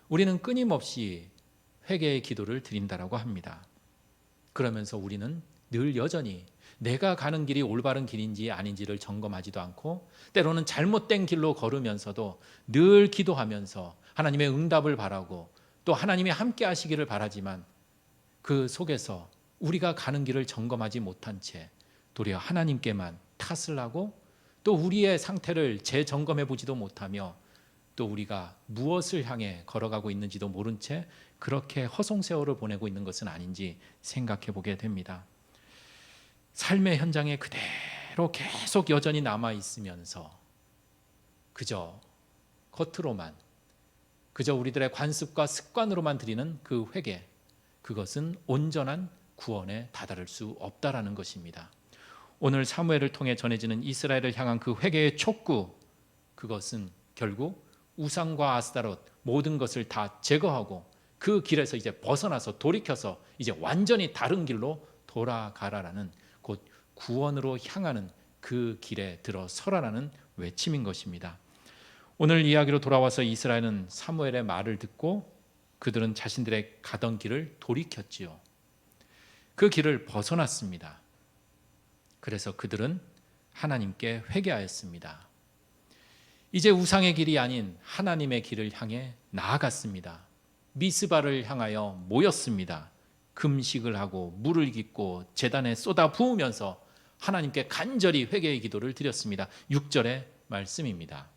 우리는 끊임없이 회개의 기도를 드린다라고 합니다. 그러면서 우리는 늘 여전히 내가 가는 길이 올바른 길인지 아닌지를 점검하지도 않고, 때로는 잘못된 길로 걸으면서도 늘 기도하면서 하나님의 응답을 바라고 또 하나님이 함께 하시기를 바라지만, 그 속에서 우리가 가는 길을 점검하지 못한 채 도리어 하나님께만 탓을 하고 또 우리의 상태를 재점검해 보지도 못하며 또 우리가 무엇을 향해 걸어가고 있는지도 모른 채 그렇게 허송세월을 보내고 있는 것은 아닌지 생각해 보게 됩니다. 삶의 현장에 그대로 계속 여전히 남아 있으면서 그저 겉으로만, 그저 우리들의 관습과 습관으로만 드리는 그 회개, 그것은 온전한 구원에 다다를 수 없다라는 것입니다. 오늘 사무엘을 통해 전해지는 이스라엘을 향한 그 회개의 촉구, 그것은 결국 우상과 아스타롯 모든 것을 다 제거하고 그 길에서 이제 벗어나서 돌이켜서 이제 완전히 다른 길로 돌아가라라는, 곧 구원으로 향하는 그 길에 들어서라라는 외침인 것입니다. 오늘 이야기로 돌아와서 이스라엘은 사무엘의 말을 듣고 그들은 자신들의 가던 길을 돌이켰지요. 그 길을 벗어났습니다. 그래서 그들은 하나님께 회개하였습니다. 이제 우상의 길이 아닌 하나님의 길을 향해 나아갔습니다. 미스바를 향하여 모였습니다. 금식을 하고 물을 깃고 제단에 쏟아 부으면서 하나님께 간절히 회개의 기도를 드렸습니다. 6절의 말씀입니다.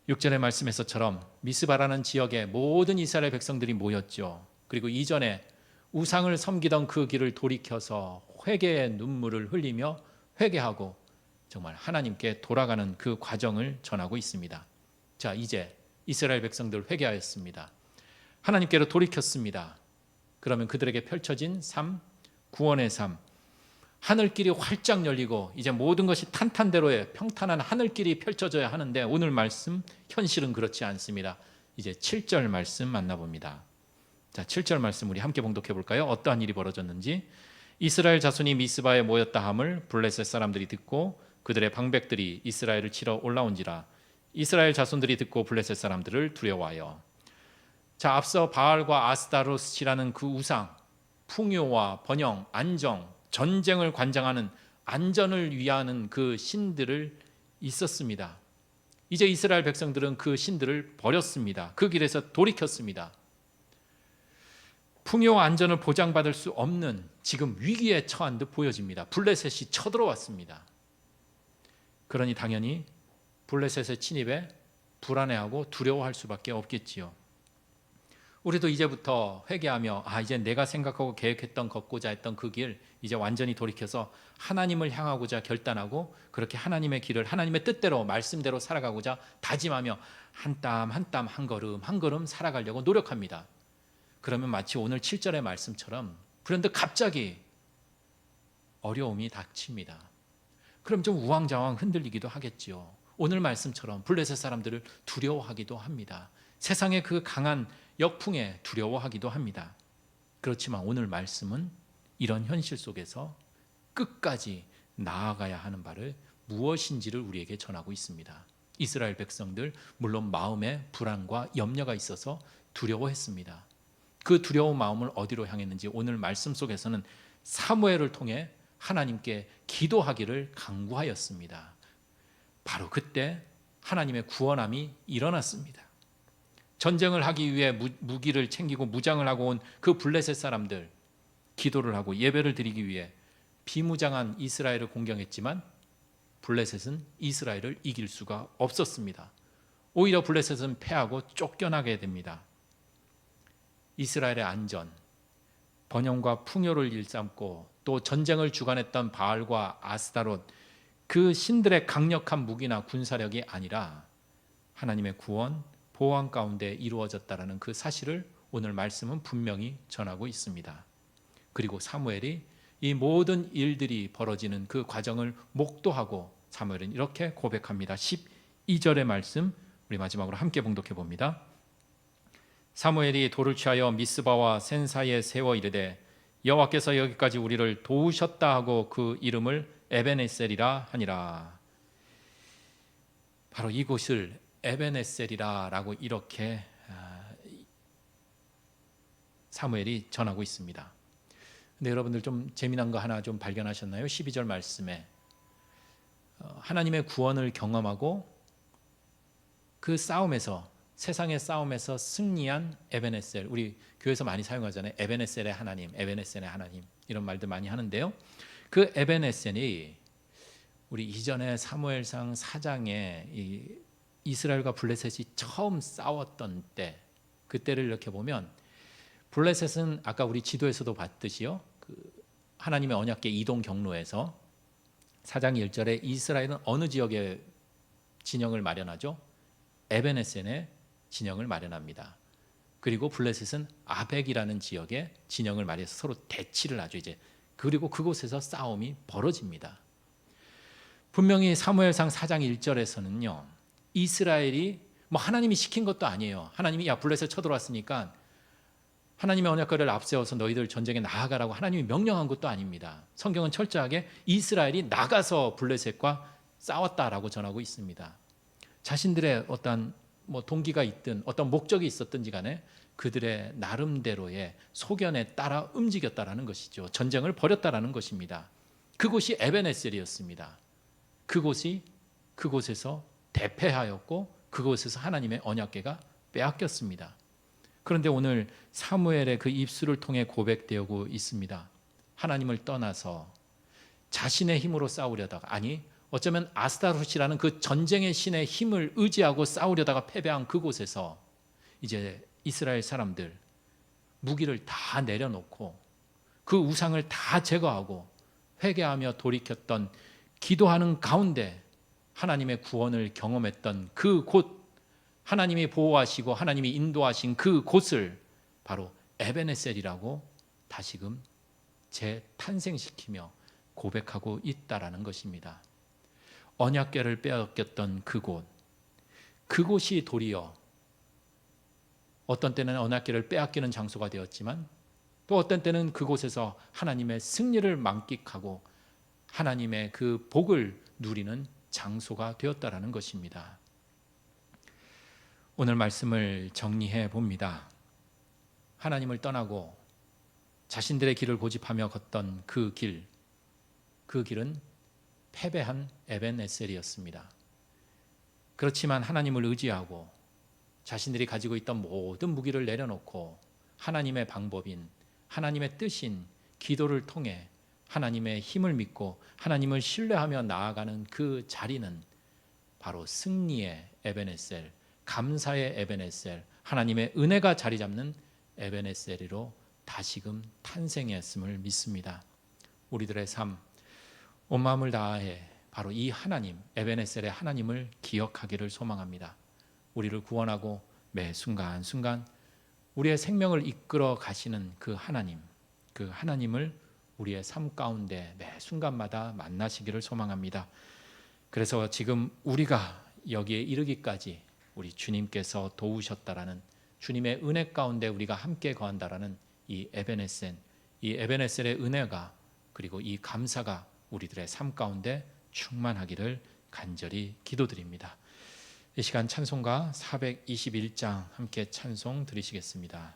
6절의 말씀에서처럼 미스바라는 지역에 모든 이스라엘 백성들이 모였죠. 그리고 이전에 우상을 섬기던 그 길을 돌이켜서 회개의 눈물을 흘리며 회개하고 정말 하나님께 돌아가는 그 과정을 전하고 있습니다. 자, 이제 이스라엘 백성들 회개하였습니다. 하나님께로 돌이켰습니다. 그러면 그들에게 펼쳐진 삶, 구원의 삶, 하늘길이 활짝 열리고 이제 모든 것이 탄탄대로의 평탄한 하늘길이 펼쳐져야 하는데 오늘 말씀 현실은 그렇지 않습니다. 이제 7절 말씀 만나봅니다. 자, 7절 말씀 우리 함께 봉독해 볼까요? 어떠한 일이 벌어졌는지. 이스라엘 자손이 미스바에 모였다 함을 블레셋 사람들이 듣고 그들의 방백들이 이스라엘을 치러 올라온지라. 이스라엘 자손들이 듣고 블레셋 사람들을 두려워하여. 자, 앞서 바알과 아스타로스라는 그 우상, 풍요와 번영, 안정, 전쟁을 관장하는 안전을 위하는 그 신들을 있었습니다. 이제 이스라엘 백성들은 그 신들을 버렸습니다. 그 길에서 돌이켰습니다. 풍요와 안전을 보장받을 수 없는 지금 위기에 처한 듯 보여집니다. 블레셋이 쳐들어왔습니다. 그러니 당연히 블레셋의 침입에 불안해하고 두려워할 수밖에 없겠지요. 우리도 이제부터 회개하며 이제 내가 생각하고 계획했던 걷고자 했던 그 길 이제 완전히 돌이켜서 하나님을 향하고자 결단하고 그렇게 하나님의 길을 하나님의 뜻대로 말씀대로 살아가고자 다짐하며 한 땀 한 땀 한 걸음 한 걸음 살아가려고 노력합니다. 그러면 마치 오늘 7절의 말씀처럼 불현듯 갑자기 어려움이 닥칩니다. 그럼 좀 우왕좌왕 흔들리기도 하겠지요. 오늘 말씀처럼 블레셋 사람들을 두려워하기도 합니다. 세상의 그 강한 역풍에 두려워하기도 합니다. 그렇지만 오늘 말씀은 이런 현실 속에서 끝까지 나아가야 하는 바를 무엇인지를 우리에게 전하고 있습니다. 이스라엘 백성들 물론 마음에 불안과 염려가 있어서 두려워했습니다. 그 두려운 마음을 어디로 향했는지 오늘 말씀 속에서는 사무엘을 통해 하나님께 기도하기를 간구하였습니다. 바로 그때 하나님의 구원함이 일어났습니다. 전쟁을 하기 위해 무기를 챙기고 무장을 하고 온 그 블레셋 사람들, 기도를 하고 예배를 드리기 위해 비무장한 이스라엘을 공격했지만 블레셋은 이스라엘을 이길 수가 없었습니다. 오히려 블레셋은 패하고 쫓겨나게 됩니다. 이스라엘의 안전, 번영과 풍요를 일삼고 또 전쟁을 주관했던 바알과 아스타롯, 그 신들의 강력한 무기나 군사력이 아니라 하나님의 구원, 보안 가운데 이루어졌다라는 그 사실을 오늘 말씀은 분명히 전하고 있습니다. 그리고 사무엘이 이 모든 일들이 벌어지는 그 과정을 목도하고 사무엘은 이렇게 고백합니다. 12절의 말씀 우리 마지막으로 함께 봉독해 봅니다. 사무엘이 돌을 취하여 미스바와 센 사이에 세워 이르되 여호와께서 여기까지 우리를 도우셨다 하고 그 이름을 에벤에셀이라 하니라. 바로 이곳을 에벤에셀이라라고 이렇게 사무엘이 전하고 있습니다. 근데 여러분들 좀 재미난 거 하나 좀 발견하셨나요? 12절 말씀에 하나님의 구원을 경험하고 그 싸움에서 세상의 싸움에서 승리한 에벤에셀, 우리 교회에서 많이 사용하잖아요. 에벤에셀의 하나님, 에벤에셀의 하나님 이런 말들 많이 하는데요. 그 에벤에셀이 우리 이전에 사무엘상 4장에 이스라엘과 블레셋이 처음 싸웠던 때, 그때를 이렇게 보면 블레셋은 아까 우리 지도에서도 봤듯이요, 그 하나님의 언약궤 이동 경로에서 4장 1절에 이스라엘은 어느 지역에 진영을 마련하죠? 에벤에셀에 진영을 마련합니다. 그리고 블레셋은 아벡이라는 지역에 진영을 마련해서 서로 대치를 하죠. 이제 그리고 그곳에서 싸움이 벌어집니다. 분명히 사무엘상 4장 1절에서는요, 이스라엘이 하나님이 시킨 것도 아니에요. 하나님이 블레셋 쳐들어왔으니까 하나님의 언약궤를 앞세워서 너희들 전쟁에 나아가라고 하나님이 명령한 것도 아닙니다. 성경은 철저하게 이스라엘이 나가서 블레셋과 싸웠다라고 전하고 있습니다. 자신들의 어떤 동기가 있든 어떤 목적이 있었든지 간에 그들의 나름대로의 소견에 따라 움직였다라는 것이죠. 전쟁을 벌였다라는 것입니다. 그곳이 에벤에셀이었습니다. 그곳에서 대패하였고 그곳에서 하나님의 언약궤가 빼앗겼습니다. 그런데 오늘 사무엘의 그 입술을 통해 고백되고 있습니다. 하나님을 떠나서 자신의 힘으로 싸우려다가, 아니 어쩌면 아스타롯이라는 그 전쟁의 신의 힘을 의지하고 싸우려다가 패배한 그곳에서 이제 이스라엘 사람들 무기를 다 내려놓고 그 우상을 다 제거하고 회개하며 돌이켰던, 기도하는 가운데 하나님의 구원을 경험했던 그 곳, 하나님이 보호하시고 하나님이 인도하신 그 곳을 바로 에베네셀이라고 다시금 재탄생시키며 고백하고 있다라는 것입니다. 언약궤를 빼앗겼던 그곳이 도리어 어떤 때는 언약궤를 빼앗기는 장소가 되었지만 또 어떤 때는 그곳에서 하나님의 승리를 만끽하고 하나님의 그 복을 누리는 장소가 되었다라는 것입니다. 오늘 말씀을 정리해 봅니다. 하나님을 떠나고 자신들의 길을 고집하며 걷던 그 길은 패배한 에벤에셀이었습니다. 그렇지만 하나님을 의지하고 자신들이 가지고 있던 모든 무기를 내려놓고 하나님의 방법인, 하나님의 뜻인 기도를 통해 하나님의 힘을 믿고 하나님을 신뢰하며 나아가는 그 자리는 바로 승리의 에베네셀, 감사의 에베네셀, 하나님의 은혜가 자리 잡는 에베네셀이로 다시금 탄생했음을 믿습니다. 우리들의 삶, 온 마음을 다해 바로 이 하나님, 에베네셀의 하나님을 기억하기를 소망합니다. 우리를 구원하고 매 순간순간 우리의 생명을 이끌어 가시는 그 하나님을 우리의 삶 가운데 매 순간마다 만나시기를 소망합니다. 그래서 지금 우리가 여기에 이르기까지 우리 주님께서 도우셨다라는, 주님의 은혜 가운데 우리가 함께 거한다라는 이 에베네셀의 은혜가, 그리고 이 감사가 우리들의 삶 가운데 충만하기를 간절히 기도드립니다. 이 시간 찬송가 421장 함께 찬송 드리시겠습니다.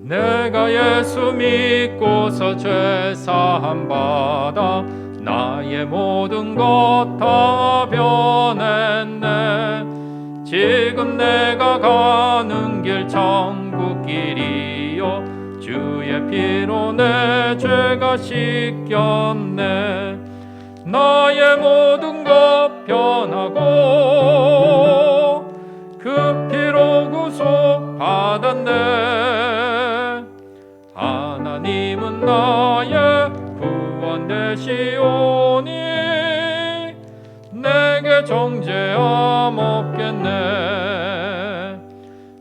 내가 예수 믿고서 죄 사함 받아 나의 모든 것 다 변했네. 지금 내가 가는 길 천국 길이요 주의 피로 내 죄가 씻겼네. 나의 모든 것 변하고 그 피로 구속 받았네. 하나님은 나의 구원 되시오니 내게 정죄함 없겠네.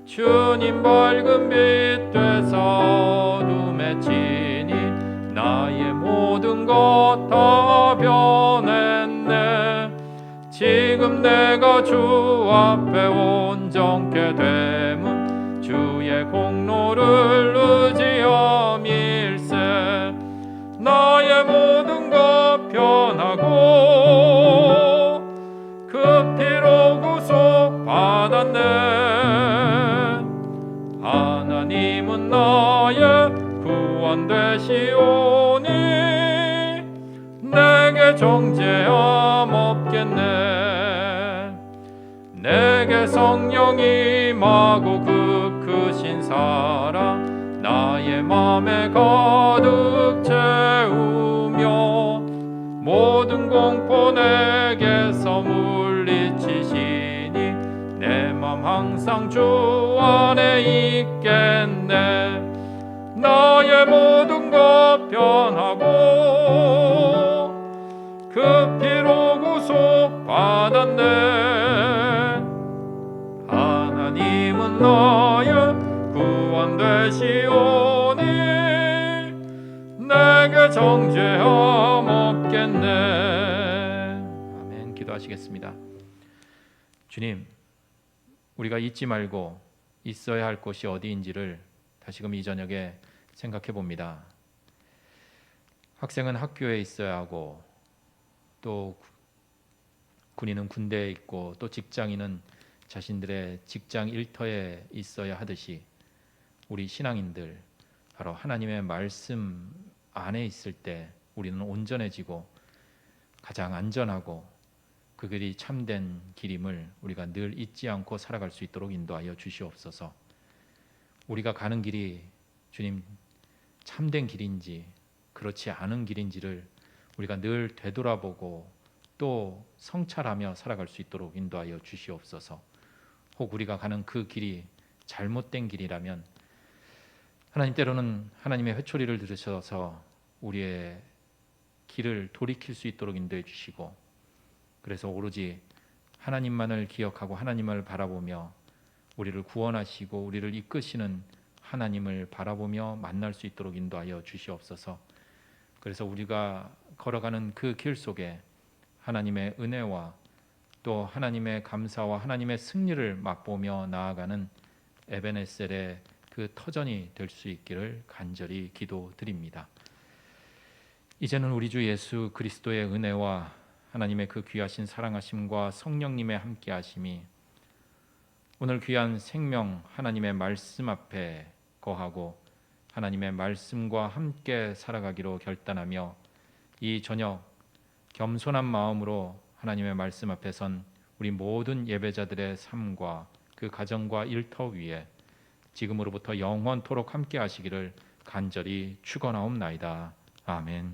주님 밝은 빛 되사 어둠에 치니 나의 모든 것 다 변했네. 지금 내가 주 앞에 온전케 됨은 주의 공로를 의지함일세. 나의 모든 것 변하고 그 피로 구속 받았네. 하나님은 나의 구원 되시오니 내게 정죄함 없겠네. 내게 성령이 임하고 그 크신 사랑 나의 맘에 가득 채우며 모든 공포 내게서 물리치시니 내 맘 항상 주 안에 있겠네.
나의 모든 것 변하고 그 피로 구속받았네. 하나님은 나의 구원 되시오니 내게 정죄함 없겠네. 아멘. 기도하시겠습니다. 주님, 우리가 잊지 말고 있어야 할 곳이 어디인지를 다시금 이 저녁에 생각해 봅니다. 학생은 학교에 있어야 하고, 또 군인은 군대에 있고, 또 직장인은 자신들의 직장 일터에 있어야 하듯이 우리 신앙인들 바로 하나님의 말씀 안에 있을 때 우리는 온전해지고 가장 안전하고 그 길이 참된 길임을 우리가 늘 잊지 않고 살아갈 수 있도록 인도하여 주시옵소서. 우리가 가는 길이 주님 참된 길인지 그렇지 않은 길인지를 우리가 늘 되돌아보고 또 성찰하며 살아갈 수 있도록 인도하여 주시옵소서. 혹 우리가 가는 그 길이 잘못된 길이라면 하나님, 때로는 하나님의 회초리를 들으셔서 우리의 길을 돌이킬 수 있도록 인도해 주시고, 그래서 오로지 하나님만을 기억하고 하나님을 바라보며 우리를 구원하시고 우리를 이끄시는 하나님을 바라보며 만날 수 있도록 인도하여 주시옵소서. 그래서 우리가 걸어가는 그 길 속에 하나님의 은혜와 또 하나님의 감사와 하나님의 승리를 맛보며 나아가는 에베네셀의 그 터전이 될 수 있기를 간절히 기도드립니다. 이제는 우리 주 예수 그리스도의 은혜와 하나님의 그 귀하신 사랑하심과 성령님의 함께하심이 오늘 귀한 생명 하나님의 말씀 앞에 거하고 하나님의 말씀과 함께 살아가기로 결단하며 이 저녁 겸손한 마음으로 하나님의 말씀 앞에 선 우리 모든 예배자들의 삶과 그 가정과 일터 위에 지금으로부터 영원토록 함께 하시기를 간절히 축원하옵나이다. 아멘.